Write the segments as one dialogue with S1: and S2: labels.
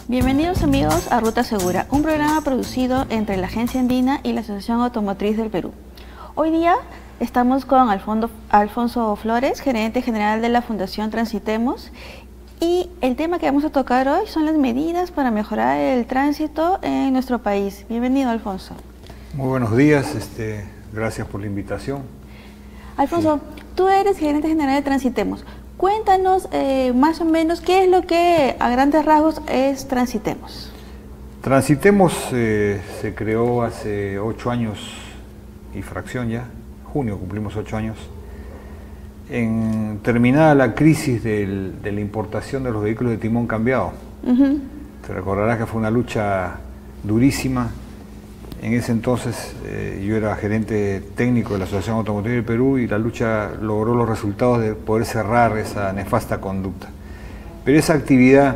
S1: Bienvenidos amigos a Ruta Segura, un programa producido entre la Agencia Andina y la Asociación Automotriz del Perú. Hoy día estamos con Alfonso Flores, gerente general de la Fundación Transitemos, y el tema que vamos a tocar hoy son las medidas para mejorar el tránsito en nuestro país. Bienvenido, Alfonso.
S2: Muy buenos días, gracias por la invitación.
S1: Alfonso, tú eres gerente general de Transitemos. Cuéntanos más o menos qué es lo que a grandes rasgos es Transitemos.
S2: Transitemos se creó hace 8 años y fracción ya, junio cumplimos 8 años, en terminada la crisis de la importación de los vehículos de timón cambiado. Te recordarás que fue una lucha durísima. En ese entonces yo era gerente técnico de la Asociación Automotriz del Perú y la lucha logró los resultados de poder cerrar esa nefasta conducta. Pero esa actividad,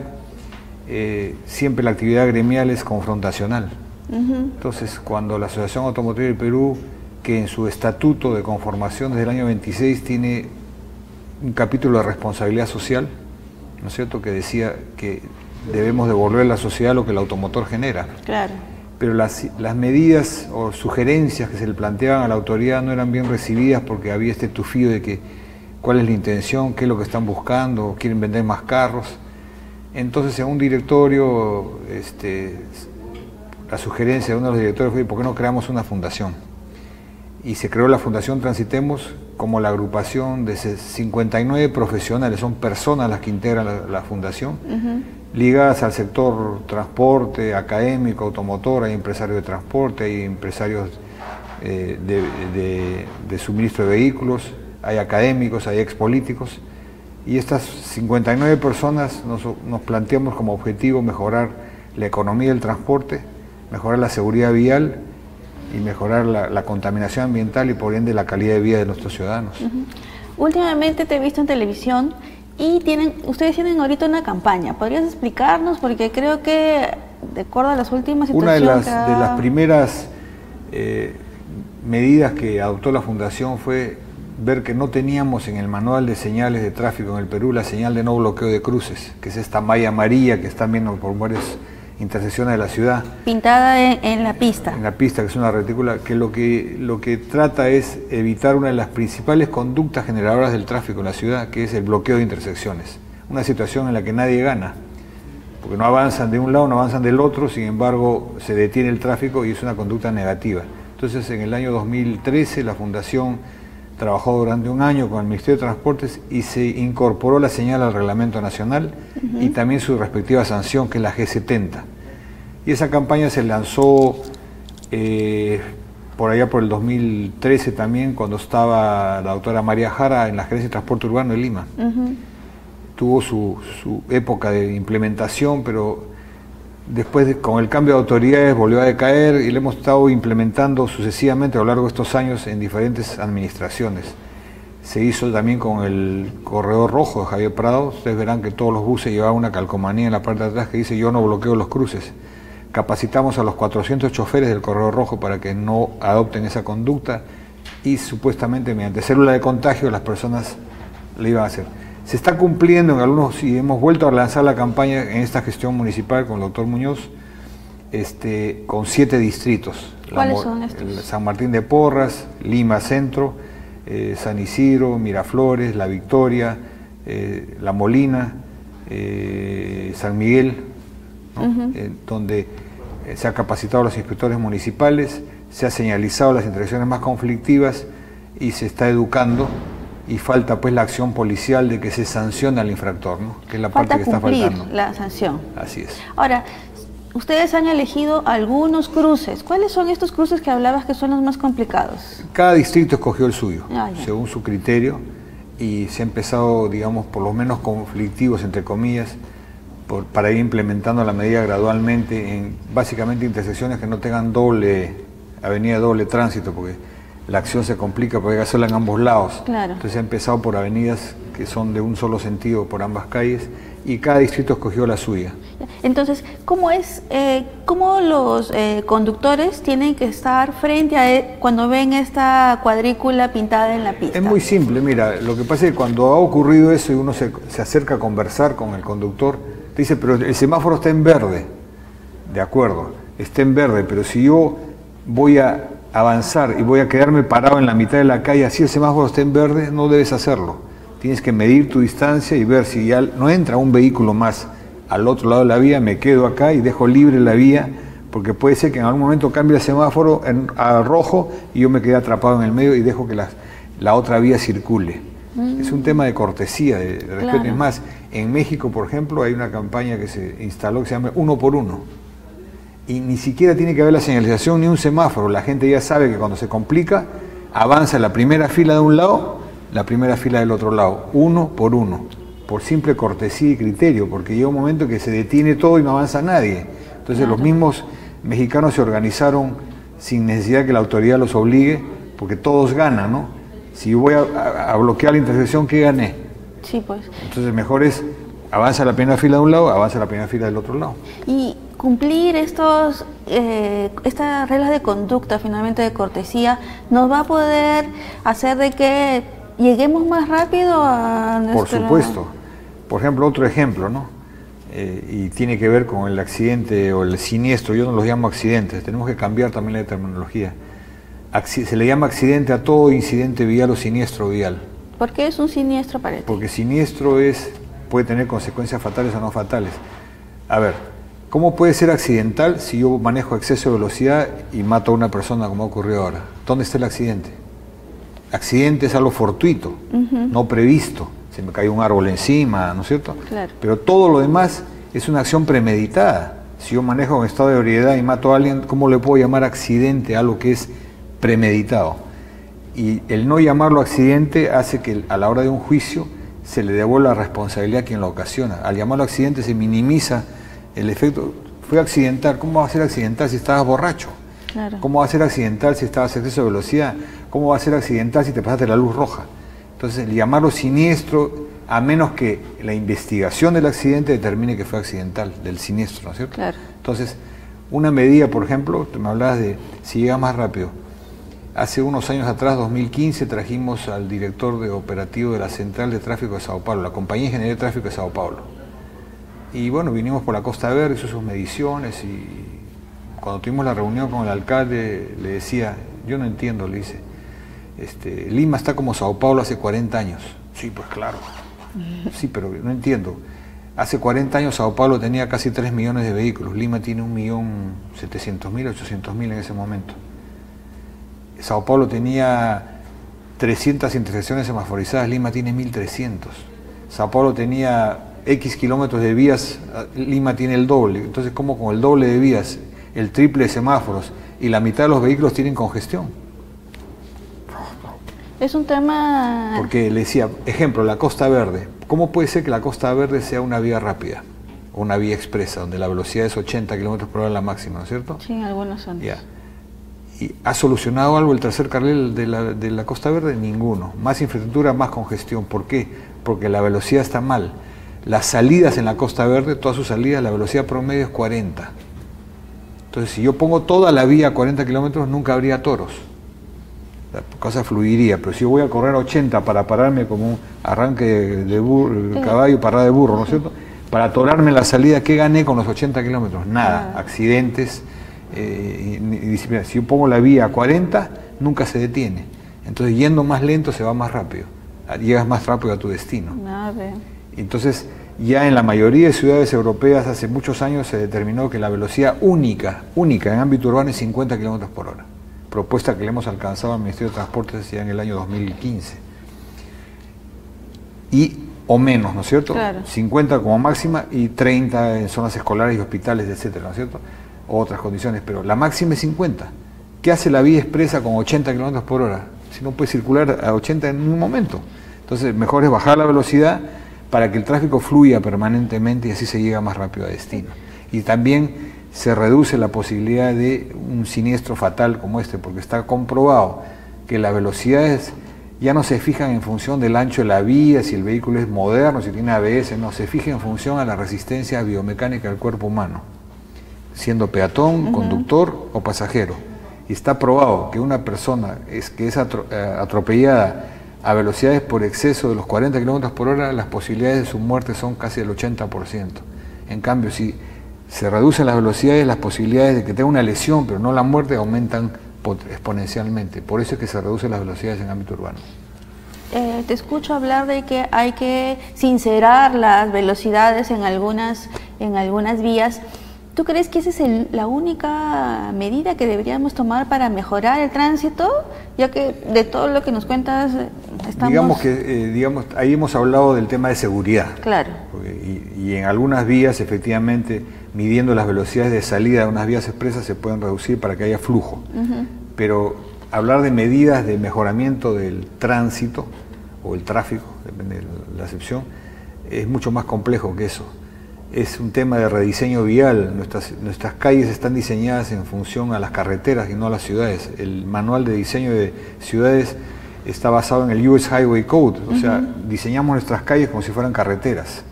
S2: siempre la actividad gremial es confrontacional. Entonces, cuando la Asociación Automotriz del Perú, que en su estatuto de conformación desde el año 26 tiene un capítulo de responsabilidad social, ¿no es cierto?, que decía que debemos devolver a la sociedad lo que el automotor genera.
S1: Claro.
S2: Pero las medidas o sugerencias que se le planteaban a la autoridad no eran bien recibidas porque había este tufillo de que cuál es la intención, qué es lo que están buscando, quieren vender más carros. Entonces, en un directorio, la sugerencia de uno de los directores fue: ¿por qué no creamos una fundación? Y se creó la Fundación Transitemos como la agrupación de 59 profesionales, son personas las que integran la fundación, ligadas al sector transporte, académico, automotor. Hay empresarios de transporte, hay empresarios de suministro de vehículos, hay académicos, hay expolíticos, y estas 59 personas nos planteamos como objetivo mejorar la economía del transporte, mejorar la seguridad vial y mejorar la contaminación ambiental y por ende la calidad de vida de nuestros ciudadanos.
S1: Últimamente te he visto en televisión y ustedes tienen ahorita una campaña. ¿Podrías explicarnos? Porque creo que, de acuerdo a las últimas situaciones...
S2: Una de las primeras medidas que adoptó la Fundación fue ver que no teníamos en el manual de señales de tráfico en el Perú la señal de no bloqueo de cruces, que es esta malla amarilla que están viendo por varias intersecciones de la ciudad.
S1: Pintada en la pista. En
S2: la pista, que es una retícula, que lo que trata es evitar una de las principales conductas generadoras del tráfico en la ciudad, que es el bloqueo de intersecciones. Una situación en la que nadie gana, porque no avanzan de un lado, no avanzan del otro, sin embargo se detiene el tráfico y es una conducta negativa. Entonces, en el año 2013 la Fundación trabajó durante un año con el Ministerio de Transportes y se incorporó la señal al Reglamento Nacional y también su respectiva sanción, que es la G70. Y esa campaña se lanzó por allá por el 2013 también, cuando estaba la doctora María Jara en la Gerencia de Transporte Urbano de Lima. Tuvo su época de implementación, pero después, con el cambio de autoridades, volvió a decaer y lo hemos estado implementando sucesivamente a lo largo de estos años en diferentes administraciones. Se hizo también con el corredor rojo de Javier Prado. Ustedes verán que todos los buses llevaban una calcomanía en la parte de atrás que dice: yo no bloqueo los cruces. Capacitamos a los 400 choferes del corredor rojo para que no adopten esa conducta y supuestamente mediante célula de contagio las personas le iban a hacer. Se está cumpliendo en algunos y hemos vuelto a lanzar la campaña en esta gestión municipal con el doctor Muñoz, con 7 distritos.
S1: ¿Cuáles son estos?
S2: San Martín de Porras, Lima Centro, San Isidro, Miraflores, La Victoria, La Molina, San Miguel, ¿no? Donde se ha capacitado a los inspectores municipales, se ha señalizado las intersecciones más conflictivas y se está educando. Y falta pues la acción policial de que se sancione al infractor, ¿no? Que es la parte que está faltando.
S1: La sanción.
S2: Así es.
S1: Ahora, ustedes han elegido algunos cruces. ¿Cuáles son estos cruces que hablabas que son los más complicados?
S2: Cada distrito escogió el suyo, según su criterio, y se ha empezado, digamos, por los menos conflictivos, entre comillas, para ir implementando la medida gradualmente en básicamente intersecciones que no tengan doble avenida de doble tránsito, porque la acción se complica porque hay que hacerla en ambos lados.
S1: Claro.
S2: Entonces se ha empezado por avenidas que son de un solo sentido por ambas calles y cada distrito escogió la suya.
S1: Entonces, ¿cómo los conductores tienen que estar frente a cuando ven esta cuadrícula pintada en la pista?
S2: Es muy simple, mira, lo que pasa es que cuando ha ocurrido eso y uno se acerca a conversar con el conductor, te dice, pero el semáforo está en verde. De acuerdo, está en verde, pero si yo voy a avanzar y voy a quedarme parado en la mitad de la calle, así el semáforo está en verde, no debes hacerlo. Tienes que medir tu distancia y ver si ya no entra un vehículo más al otro lado de la vía, me quedo acá y dejo libre la vía, porque puede ser que en algún momento cambie el semáforo a rojo y yo me quede atrapado en el medio y dejo que la otra vía circule. Es un tema de cortesía, de respeto. Claro. Es más, en México, por ejemplo, hay una campaña que se instaló que se llama 1 por 1. Y ni siquiera tiene que haber la señalización ni un semáforo. La gente ya sabe que cuando se complica, avanza la primera fila de un lado, la primera fila del otro lado, 1 por 1, por simple cortesía y criterio, porque llega un momento que se detiene todo y no avanza nadie. Entonces claro. Los mismos mexicanos se organizaron sin necesidad que la autoridad los obligue, porque todos ganan, ¿no? Si yo voy a bloquear la intersección, ¿qué gané?
S1: Sí, pues.
S2: Entonces mejor es, avanza la primera fila de un lado, avanza la primera fila del otro lado.
S1: Y cumplir estas reglas de conducta, finalmente de cortesía, nos va a poder hacer de que lleguemos más rápido a nuestro...
S2: Por supuesto. Por ejemplo, otro ejemplo, ¿no? Y tiene que ver con el accidente o el siniestro. Yo no los llamo accidentes, tenemos que cambiar también la terminología. Se le llama accidente a todo incidente vial o siniestro vial.
S1: ¿Por qué es un siniestro para ti?
S2: Porque siniestro puede tener consecuencias fatales o no fatales. A ver, ¿cómo puede ser accidental si yo manejo exceso de velocidad y mato a una persona como ha ocurrido ahora? ¿Dónde está el accidente? Accidente es algo fortuito, no previsto. Se me cae un árbol encima, ¿no es cierto?
S1: Claro.
S2: Pero todo lo demás es una acción premeditada. Si yo manejo en estado de ebriedad y mato a alguien, ¿cómo le puedo llamar accidente a algo que es premeditado? Y el no llamarlo accidente hace que a la hora de un juicio se le devuelva la responsabilidad a quien lo ocasiona. Al llamarlo accidente se minimiza el efecto. Fue accidental. ¿Cómo va a ser accidental si estabas borracho?
S1: Claro.
S2: ¿Cómo va a ser accidental si estabas a exceso de velocidad? ¿Cómo va a ser accidental si te pasaste la luz roja? Entonces, el llamarlo siniestro, a menos que la investigación del accidente determine que fue accidental, del siniestro, ¿no es cierto?
S1: Claro.
S2: Entonces, una medida, por ejemplo, me hablabas de si llega más rápido. Hace unos años atrás, 2015, trajimos al director de operativo de la Central de Tráfico de Sao Paulo, la Compañía de Ingeniería de Tráfico de Sao Paulo. Y bueno, vinimos por la Costa Verde, hizo sus mediciones y cuando tuvimos la reunión con el alcalde le decía, yo no entiendo, le dice, Lima está como Sao Paulo hace 40 años. Sí, pues claro. Sí, pero no entiendo. Hace 40 años Sao Paulo tenía casi 3 millones de vehículos, Lima tiene 1.700.000, 800.000 en ese momento. Sao Paulo tenía 300 intersecciones semaforizadas, Lima tiene 1.300. Sao Paulo tenía X kilómetros de vías, Lima tiene el doble. Entonces, ¿cómo con el doble de vías, el triple de semáforos y la mitad de los vehículos tienen congestión?
S1: Es un tema...
S2: Porque le decía, ejemplo, la Costa Verde. ¿Cómo puede ser que la Costa Verde sea una vía rápida o una vía expresa, donde la velocidad es 80 kilómetros por hora la máxima, ¿no es cierto?
S1: Sí, en algunos zonas.
S2: Ya. ¿Y ha solucionado algo el tercer carril de la Costa Verde? Ninguno. Más infraestructura, más congestión. ¿Por qué? Porque la velocidad está mal. Las salidas en la Costa Verde, todas sus salidas, la velocidad promedio es 40. Entonces, si yo pongo toda la vía a 40 kilómetros, nunca habría toros. La cosa fluiría, pero si yo voy a correr a 80 para pararme como un arranque de caballo, parada de burro, ¿no es cierto? Para atorarme en la salida, ¿qué gané con los 80 kilómetros? Nada, accidentes y disciplina. Si yo pongo la vía a 40, nunca se detiene. Entonces, yendo más lento, se va más rápido. Llegas más rápido a tu destino. Entonces, ya en la mayoría de ciudades europeas, hace muchos años se determinó que la velocidad única en ámbito urbano es 50 kilómetros por hora. Propuesta que le hemos alcanzado al Ministerio de Transportes ya en el año 2015. O menos, ¿no es cierto?
S1: Claro.
S2: 50 como máxima y 30 en zonas escolares y hospitales, etcétera, ¿no es cierto? Otras condiciones, pero la máxima es 50. ¿Qué hace la vía expresa con 80 kilómetros por hora? Si no puede circular a 80 en un momento. Entonces, mejor es bajar la velocidad para que el tráfico fluya permanentemente y así se llega más rápido a destino. Y también se reduce la posibilidad de un siniestro fatal como este, porque está comprobado que las velocidades ya no se fijan en función del ancho de la vía, si el vehículo es moderno, si tiene ABS, no, se fija en función a la resistencia biomecánica del cuerpo humano, siendo peatón, conductor o pasajero. Y está probado que una persona que es atropellada a velocidades por exceso de los 40 km por hora, las posibilidades de su muerte son casi el 80%. En cambio, si se reducen las velocidades, las posibilidades de que tenga una lesión, pero no la muerte, aumentan exponencialmente. Por eso es que se reducen las velocidades en ámbito urbano.
S1: Te escucho hablar de que hay que sincerar las velocidades en algunas vías. ¿Tú crees que esa es la única medida que deberíamos tomar para mejorar el tránsito? Ya que de todo lo que nos cuentas estamos...
S2: Digamos, ahí hemos hablado del tema de seguridad.
S1: Claro.
S2: Y en algunas vías, efectivamente, midiendo las velocidades de salida de unas vías expresas se pueden reducir para que haya flujo. Pero hablar de medidas de mejoramiento del tránsito o el tráfico, depende de la acepción, es mucho más complejo que eso. Es un tema de rediseño vial. Nuestras calles están diseñadas en función a las carreteras y no a las ciudades. El manual de diseño de ciudades está basado en el US Highway Code, o sea, diseñamos nuestras calles como si fueran carreteras.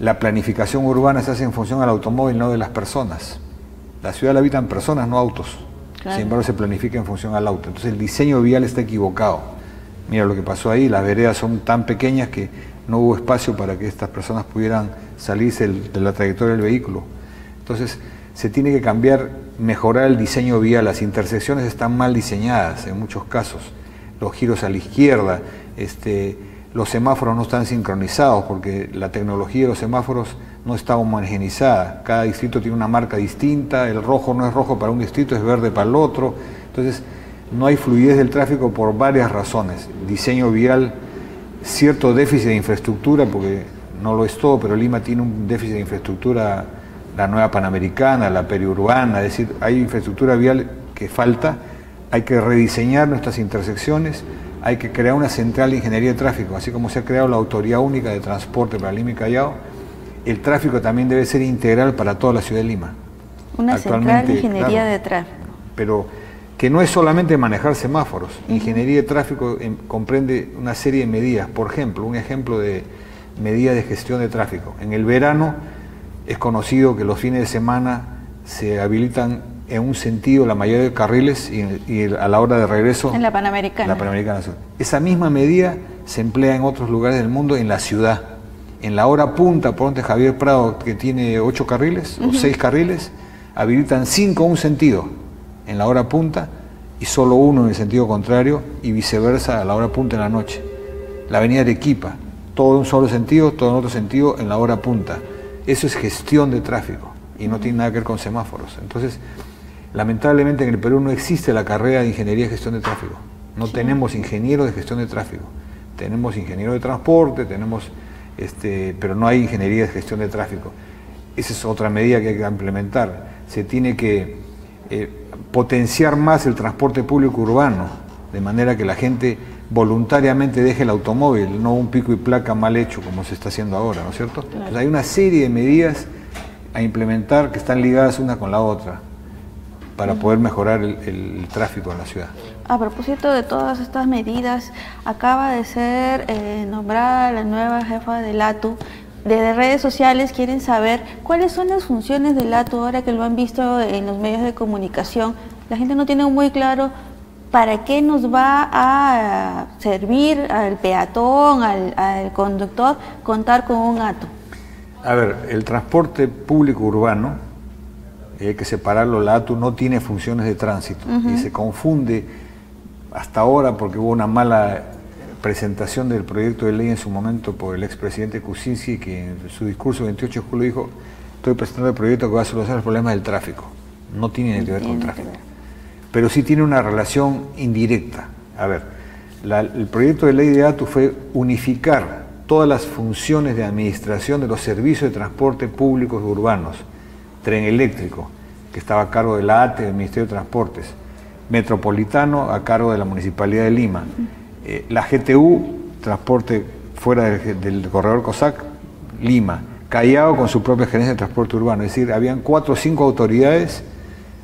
S2: La planificación urbana se hace en función al automóvil, no de las personas. La ciudad la habitan personas, no autos. Claro. Sin embargo, se planifica en función al auto. Entonces el diseño vial está equivocado. Mira lo que pasó ahí, las veredas son tan pequeñas que no hubo espacio para que estas personas pudieran salirse de la trayectoria del vehículo. Entonces se tiene que cambiar, mejorar el diseño vial. Las intersecciones están mal diseñadas en muchos casos. Los giros a la izquierda, los semáforos no están sincronizados porque la tecnología de los semáforos no está homogeneizada. Cada distrito tiene una marca distinta, el rojo no es rojo para un distrito, es verde para el otro. Entonces no hay fluidez del tráfico por varias razones. Diseño vial, cierto déficit de infraestructura, porque no lo es todo, pero Lima tiene un déficit de infraestructura, la nueva Panamericana, la periurbana, es decir, hay infraestructura vial que falta. Hay que rediseñar nuestras intersecciones, hay que crear una central de ingeniería de tráfico, así como se ha creado la Autoridad Única de Transporte para Lima y Callao. El tráfico también debe ser integral para toda la ciudad de Lima.
S1: Una central de ingeniería de tráfico.
S2: Pero que no es solamente manejar semáforos. Ingeniería de tráfico comprende una serie de medidas. Por ejemplo, un ejemplo de medida de gestión de tráfico. En el verano es conocido que los fines de semana se habilitan en un sentido la mayoría de carriles y a la hora de regreso
S1: en la Panamericana.
S2: La Panamericana Sur. Esa misma medida se emplea en otros lugares del mundo en la ciudad. En la hora punta, por donde Javier Prado, que tiene 8 carriles o 6 carriles, habilitan 5 en un sentido en la hora punta y solo 1 en el sentido contrario, y viceversa a la hora punta en la noche. La avenida Arequipa, todo en un solo sentido, todo en otro sentido en la hora punta. Eso es gestión de tráfico y no tiene nada que ver con semáforos. Entonces, lamentablemente en el Perú no existe la carrera de ingeniería de gestión de tráfico. No tenemos ingenieros de gestión de tráfico. Tenemos ingenieros de transporte, pero no hay ingeniería de gestión de tráfico. Esa es otra medida que hay que implementar. Se tiene que potenciar más el transporte público urbano, de manera que la gente voluntariamente deje el automóvil, no un pico y placa mal hecho como se está haciendo ahora, ¿no es cierto? Claro. Entonces hay una serie de medidas a implementar que están ligadas una con la otra para poder mejorar el tráfico en la ciudad.
S1: A propósito de todas estas medidas, acaba de ser nombrada la nueva jefa del ATU. Desde redes sociales quieren saber cuáles son las funciones del ATU ahora que lo han visto en los medios de comunicación. La gente no tiene muy claro para qué nos va a servir al peatón, al conductor, contar con un ATU.
S2: A ver, el transporte público urbano, hay que separarlo, la ATU no tiene funciones de tránsito y se confunde hasta ahora porque hubo una mala presentación del proyecto de ley en su momento por el expresidente Kuczynski, que en su discurso el 28 de julio dijo: estoy presentando el proyecto que va a solucionar los problemas del tráfico. No tiene nada que ver con tráfico, pero sí tiene una relación indirecta. A ver, el proyecto de ley de ATU fue unificar todas las funciones de administración de los servicios de transporte públicos urbanos. Tren eléctrico, que estaba a cargo de la ATE, del Ministerio de Transportes; metropolitano, a cargo de la Municipalidad de Lima; la GTU, transporte fuera del corredor COSAC, Lima; Callao con su propia gerencia de transporte urbano, es decir, habían 4 o 5 autoridades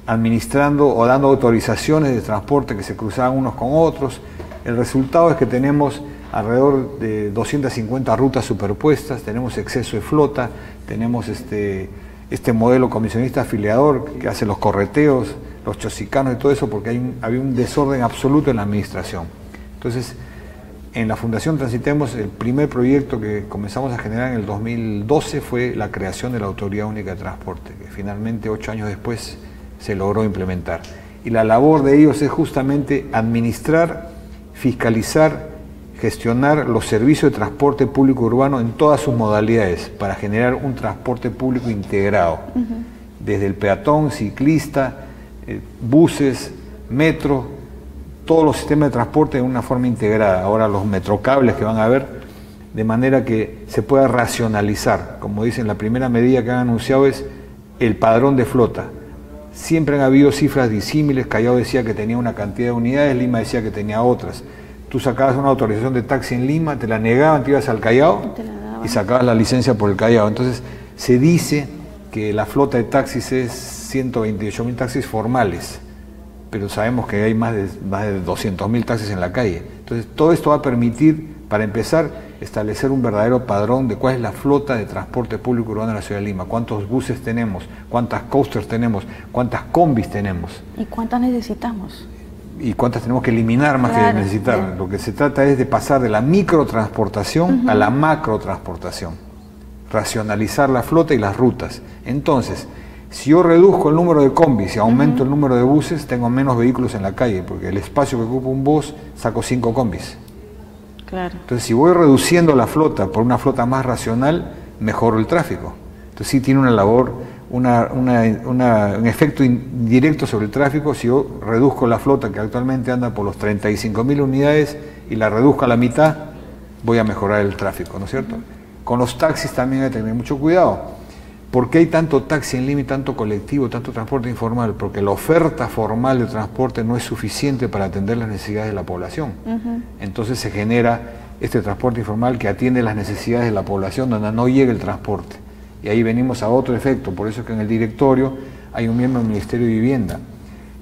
S2: administrando o dando autorizaciones de transporte que se cruzaban unos con otros. El resultado es que tenemos alrededor de 250 rutas superpuestas, tenemos exceso de flota, tenemos este modelo comisionista afiliador que hace los correteos, los chosicanos y todo eso, porque había un desorden absoluto en la administración. Entonces, en la Fundación Transitemos, el primer proyecto que comenzamos a generar en el 2012 fue la creación de la Autoridad Única de Transporte, que finalmente 8 años después se logró implementar. Y la labor de ellos es justamente administrar, fiscalizar, gestionar los servicios de transporte público urbano en todas sus modalidades para generar un transporte público integrado, desde el peatón, ciclista, buses, metro, todos los sistemas de transporte de una forma integrada. Ahora los metrocables que van a haber, de manera que se pueda racionalizar. Como dicen, la primera medida que han anunciado es el padrón de flota. Siempre han habido cifras disímiles. Callao decía que tenía una cantidad de unidades, Lima decía que tenía otras. Tú sacabas una autorización de taxi en Lima, te la negaban, te ibas al Callao y sacabas la licencia por el Callao. Entonces se dice que la flota de taxis es 128.000 taxis formales, pero sabemos que hay más de 200.000 taxis en la calle. Entonces todo esto va a permitir, para empezar, establecer un verdadero padrón de cuál es la flota de transporte público urbano en la ciudad de Lima, cuántos buses tenemos, cuántas coasters tenemos, cuántas combis tenemos.
S1: ¿Y cuántas necesitamos?
S2: Y cuántas tenemos que eliminar más que necesitar. Bien. Lo que se trata es de pasar de la microtransportación a la macrotransportación, racionalizar la flota y las rutas. Entonces, si yo reduzco el número de combis y aumento el número de buses, tengo menos vehículos en la calle, porque el espacio que ocupa un bus, saco 5 combis.
S1: Claro.
S2: Entonces, si voy reduciendo la flota por una flota más racional, mejoro el tráfico. Entonces, sí tiene una labor, un efecto indirecto sobre el tráfico. Si yo reduzco la flota, que actualmente anda por los 35.000 unidades, y la reduzco a la mitad, voy a mejorar el tráfico, ¿no es cierto? Con los taxis también hay que tener mucho cuidado. ¿Por qué hay tanto taxi en Lima y tanto colectivo, tanto transporte informal? Porque la oferta formal de transporte no es suficiente para atender las necesidades de la población. Entonces se genera este transporte informal que atiende las necesidades de la población donde no llega el transporte. Y ahí venimos a otro efecto, por eso es que en el directorio hay un miembro del Ministerio de Vivienda.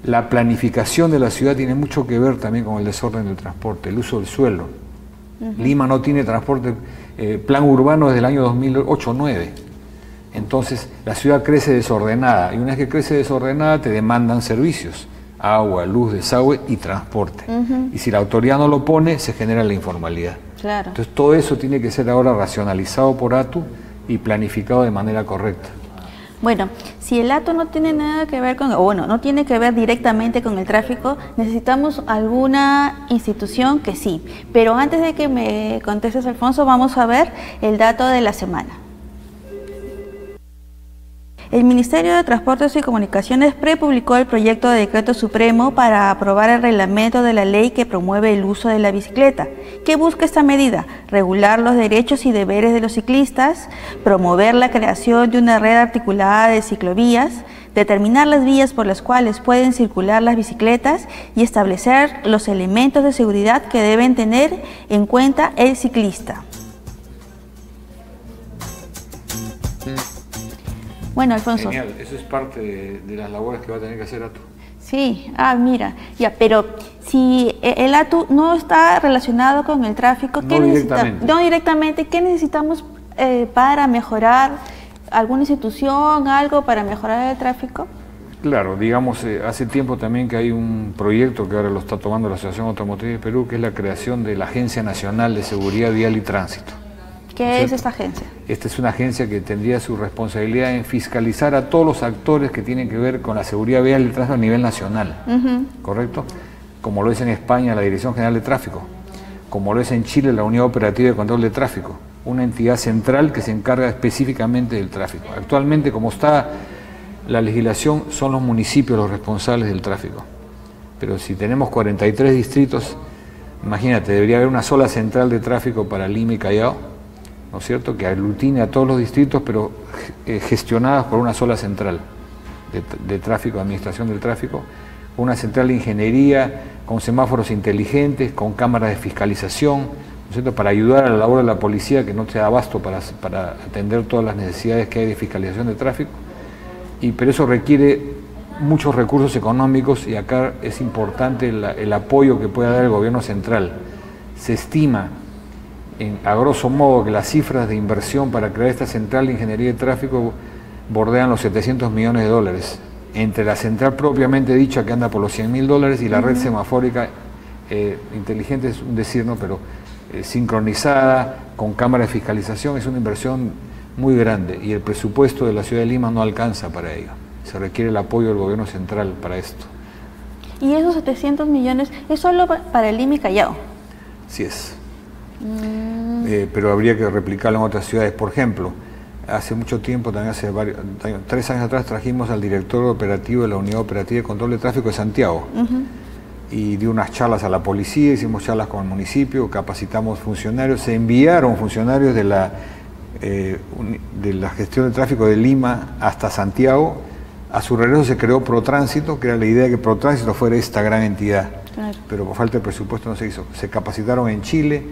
S2: La planificación de la ciudad tiene mucho que ver también con el desorden del transporte, el uso del suelo. Lima no tiene transporte, plan urbano desde el año 2008-2009. Entonces la ciudad crece desordenada, y una vez que crece desordenada te demandan servicios, agua, luz, desagüe y transporte. Y si la autoridad no lo pone, se genera la informalidad.
S1: Claro.
S2: Entonces todo eso tiene que ser ahora racionalizado por ATU y planificado de manera correcta.
S1: Bueno, si el ATU no tiene nada que ver con, o bueno, no tiene que ver directamente con el tráfico, necesitamos alguna institución que sí. Pero antes de que me contestes, Alfonso, vamos a ver el dato de la semana. El Ministerio de Transportes y Comunicaciones prepublicó el proyecto de decreto supremo para aprobar el reglamento de la ley que promueve el uso de la bicicleta. ¿Qué busca esta medida? Regular los derechos y deberes de los ciclistas, promover la creación de una red articulada de ciclovías, determinar las vías por las cuales pueden circular las bicicletas y establecer los elementos de seguridad que deben tener en cuenta el ciclista. Bueno, Alfonso.
S2: Genial, eso es parte de las labores que va a tener que hacer ATU.
S1: Sí, mira, ya, pero si el ATU no está relacionado con el tráfico, ¿qué necesitamos? No directamente, ¿qué necesitamos para mejorar? ¿Alguna institución, algo para mejorar el tráfico?
S2: Claro, digamos, hace tiempo también que hay un proyecto que ahora lo está tomando la Asociación Automotriz de Perú, que es la creación de la Agencia Nacional de Seguridad Vial y Tránsito.
S1: ¿Qué es esta agencia?
S2: Esta es una agencia que tendría su responsabilidad en fiscalizar a todos los actores que tienen que ver con la seguridad vial y el tránsito a nivel nacional, ¿correcto? Como lo es en España la Dirección General de Tráfico, como lo es en Chile la Unidad Operativa de Control de Tráfico, una entidad central que se encarga específicamente del tráfico. Actualmente, como está la legislación, son los municipios los responsables del tráfico. Pero si tenemos 43 distritos, imagínate, debería haber una sola central de tráfico para Lima y Callao, ¿no es cierto?, que aglutine a todos los distritos, pero gestionadas por una sola central de tráfico, administración del tráfico, una central de ingeniería, con semáforos inteligentes, con cámaras de fiscalización, ¿no es cierto?, para ayudar a la labor de la policía, que no se da abasto para atender todas las necesidades que hay de fiscalización de tráfico, pero eso requiere muchos recursos económicos, y acá es importante el apoyo que pueda dar el gobierno central. Se estima, a grosso modo, que las cifras de inversión para crear esta central de ingeniería de tráfico bordean los $700 millones, entre la central propiamente dicha, que anda por los $100.000, y la red semafórica inteligente, es un decir, ¿no?, pero sincronizada, con cámara de fiscalización. Es una inversión muy grande, y el presupuesto de la ciudad de Lima no alcanza para ello. Se requiere el apoyo del gobierno central para esto.
S1: ¿Y esos 700 millones es solo para Lima y Callao?
S2: Sí es. Pero habría que replicarlo en otras ciudades. Por ejemplo, hace mucho tiempo, también hace 3 años atrás, trajimos al director operativo de la Unidad Operativa de Control de Tráfico de Santiago, y dio unas charlas a la policía, hicimos charlas con el municipio, capacitamos funcionarios, se enviaron funcionarios de la gestión de tráfico de Lima hasta Santiago. A su regreso se creó Protránsito, que era la idea de que Protránsito fuera esta gran entidad, claro, pero por falta de presupuesto no se hizo. Se capacitaron en Chile,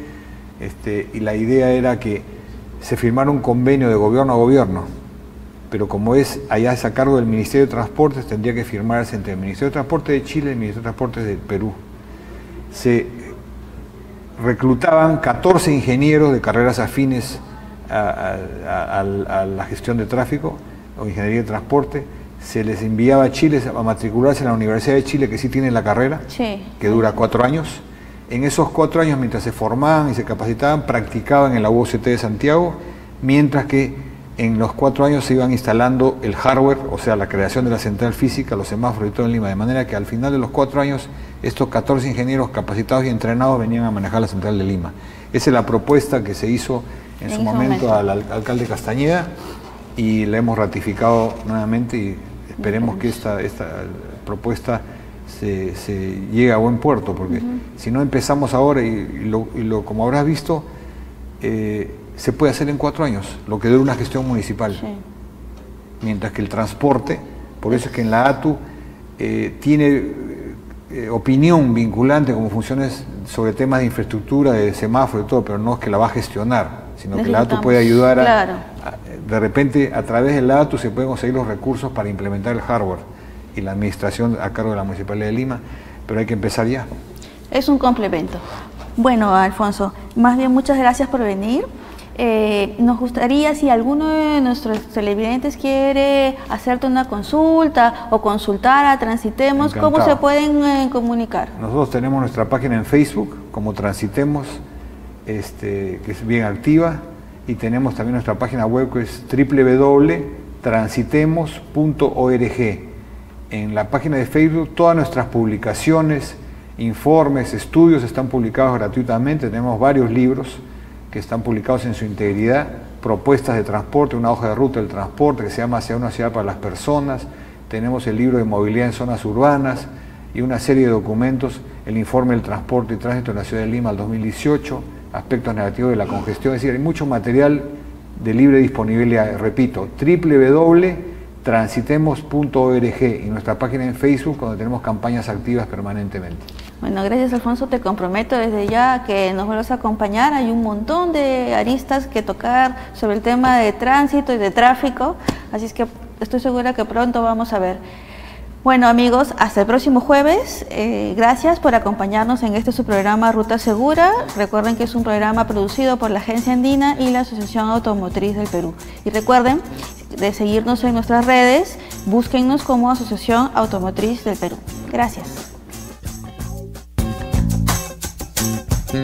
S2: y la idea era que se firmara un convenio de gobierno a gobierno, pero como allá es a cargo del Ministerio de Transportes, tendría que firmarse entre el Ministerio de Transporte de Chile y el Ministerio de Transportes de Perú. Se reclutaban 14 ingenieros de carreras afines a la gestión de tráfico o ingeniería de transporte. Se les enviaba a Chile a matricularse en la Universidad de Chile, que sí tiene la carrera, sí, que dura 4 años. En esos 4 años, mientras se formaban y se capacitaban, practicaban en la UOCT de Santiago, mientras que en los 4 años se iban instalando el hardware, o sea, la creación de la central física, los semáforos y todo en Lima, de manera que al final de los 4 años, estos 14 ingenieros capacitados y entrenados venían a manejar la central de Lima. Esa es la propuesta que se hizo en su momento al alcalde Castañeda, y la hemos ratificado nuevamente, y esperemos que esta propuesta se llegue a buen puerto, porque si no empezamos ahora, como habrás visto, se puede hacer en 4 años, lo que dura una gestión municipal. Sí. Mientras que el transporte, por eso es que en la ATU tiene opinión vinculante como funciones sobre temas de infraestructura, de semáforo y todo, pero no es que la va a gestionar, sino que la ATU puede ayudar de repente, a través de la ATU se pueden conseguir los recursos para implementar el hardware, y la administración a cargo de la Municipalidad de Lima, pero hay que empezar ya. Es un complemento. Bueno, Alfonso, más bien muchas gracias por venir. Nos gustaría, si alguno de nuestros televidentes quiere hacerte una consulta o consultar a Transitemos, encantado. ¿Cómo se pueden comunicar? Nosotros tenemos nuestra página en Facebook como Transitemos, que es bien activa, y tenemos también nuestra página web, que es www.transitemos.org. En la página de Facebook todas nuestras publicaciones, informes, estudios están publicados gratuitamente. Tenemos varios libros que están publicados en su integridad, propuestas de transporte, una hoja de ruta del transporte que se llama Hacia una ciudad para las personas. Tenemos el libro de movilidad en zonas urbanas y una serie de documentos, el informe del transporte y tránsito en la ciudad de Lima al 2018, aspectos negativos de la congestión. Es decir, hay mucho material de libre disponibilidad. Repito, www.transitemos.org, y nuestra página en Facebook, donde tenemos campañas activas permanentemente. Bueno, gracias, Alfonso. Te comprometo desde ya que nos vuelvas a acompañar. Hay un montón de aristas que tocar sobre el tema de tránsito y de tráfico, así es que estoy segura que pronto vamos a ver. Bueno, amigos, hasta el próximo jueves. Gracias por acompañarnos en su programa Ruta Segura. Recuerden que es un programa producido por la Agencia Andina y la Asociación Automotriz del Perú. Y recuerden de seguirnos en nuestras redes, búsquennos como Asociación Automotriz del Perú. Gracias.
S3: Mm.